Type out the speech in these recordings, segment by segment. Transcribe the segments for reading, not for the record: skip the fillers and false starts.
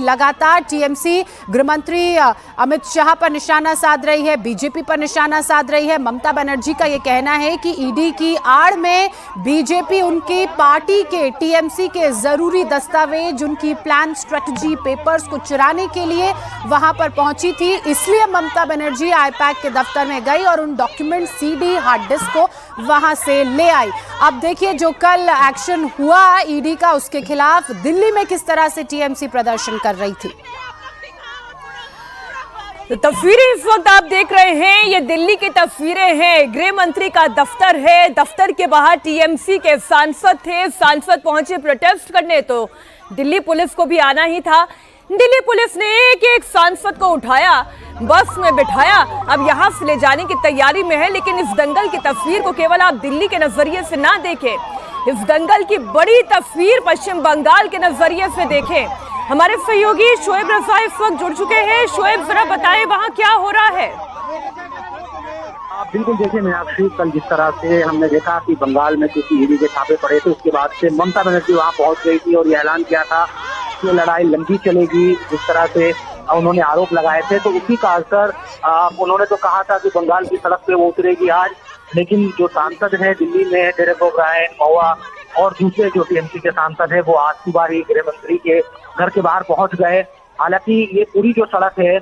लगातार टीएमसी गृहमंत्री अमित शाह पर निशाना साध रही है, बीजेपी पर निशाना साध रही है। ममता बनर्जी का यह कहना है कि ईडी की आड़ में बीजेपी उनकी पार्टी के टीएमसी के जरूरी दस्तावेज, उनकी प्लान स्ट्रेटजी पेपर्स को चुराने के लिए वहां पर पहुंची थी। इसलिए ममता बनर्जी आईपैक के दफ्तर में गई और उन डॉक्यूमेंट सीडी हार्ड डिस्क को वहां से ले आई। अब देखिए जो कल एक्शन हुआ ईडी का, उसके खिलाफ दिल्ली में किस तरह से टीएमसी प्रदर्शन कर रही थी। तो तस्वीरें इस वक्त आप देख रहे हैं, ये दिल्ली की तस्वीरें हैं। गृह मंत्री का दफ्तर है, दफ्तर के बाहर टीएमसी के सांसद थे, सांसद पहुंचे प्रोटेस्ट करने, तो दिल्ली पुलिस को भी आना ही था। दिल्ली पुलिस ने एक सांसद को उठाया, बस में बिठाया, अब यहां से ले जाने की तैयारी में है। लेकिन इस दंगल की तस्वीर को केवल आप दिल्ली के नजरिए से ना देखें, इस दंगल की बड़ी तस्वीर पश्चिम बंगाल के नजरिए से देखें। हमारे सहयोगी शोएब रजा इस वक्त जुड़ चुके हैं। शोएब, जरा बताएं वहां क्या हो रहा है। बिल्कुल, देखिए मीनाक्षी, कल जिस तरह से हमने देखा कि बंगाल में कुछ ईडी के छापे पड़े थे, उसके बाद से ममता बनर्जी वहां पहुंच गई थी और ये ऐलान किया था कि लड़ाई लंबी चलेगी। जिस तरह से उन्होंने आरोप लगाए थे, तो उसी का असर उन्होंने तो कहा था कि बंगाल की सड़क पे वो उतरेगी आज, लेकिन जो सांसद है दिल्ली में, डेरेक ओब्रायन, महुआ और दूसरे जो टीएमसी के सांसद है, वो आज सुबह ही गृह मंत्री के घर के बाहर पहुंच गए। हालांकि ये पूरी जो सड़क है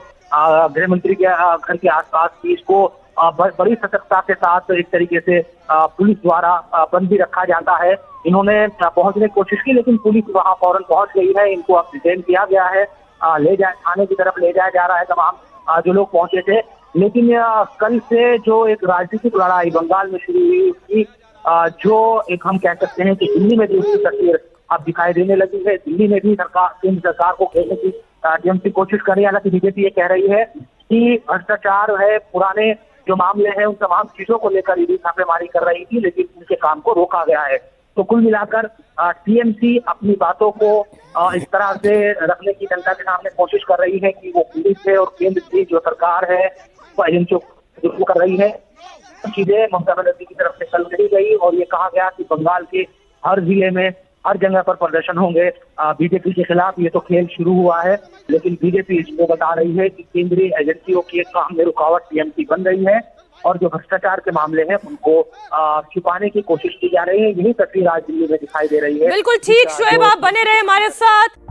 गृह मंत्री के घर के आसपास की, इसको बड़ी सतर्कता के साथ एक तरीके से पुलिस द्वारा बंद भी रखा जाता है। इन्होंने पहुंचने की कोशिश की, लेकिन पुलिस वहां फौरन पहुंच गई है। इनको अब डिटेन किया गया है, थाने की तरफ ले जाया जा रहा है तमाम जो लोग पहुंचे थे। लेकिन कल से जो एक राजनीतिक लड़ाई बंगाल में शुरू हुई, उसकी जो एक हम कह सकते हैं कि दिल्ली में भी उसकी तस्वीर अब दिखाई देने लगी है। दिल्ली में भी केंद्र सरकार को घेरने की टीएमसी कोशिश कर रही है। हालांकि बीजेपी ये कह रही है कि भ्रष्टाचार है, पुराने जो मामले हैं, उन तमाम चीजों को लेकर ईडी छापेमारी कर रही थी, लेकिन उनके काम को रोका गया है। तो कुल मिलाकर टीएमसी अपनी बातों को इस तरह से रखने की जनता के सामने कोशिश कर रही है कि वो पुलिस है और केंद्र की जो सरकार है जो कर रही है, चीजें ममता बनर्जी की तरफ से कल कही गई और ये कहा गया कि बंगाल के हर जिले में, हर जगह पर प्रदर्शन होंगे बीजेपी के खिलाफ। ये तो खेल शुरू हुआ है, लेकिन बीजेपी इसको बता रही है कि केंद्रीय एजेंसियों के काम में रुकावट टीएमसी बन रही है और जो भ्रष्टाचार के मामले हैं उनको छुपाने की कोशिश की जा रही है। यही तस्वीर आज दिल्ली में दिखाई दे रही है। बिल्कुल ठीक शोएब, आप बने रहे हमारे साथ।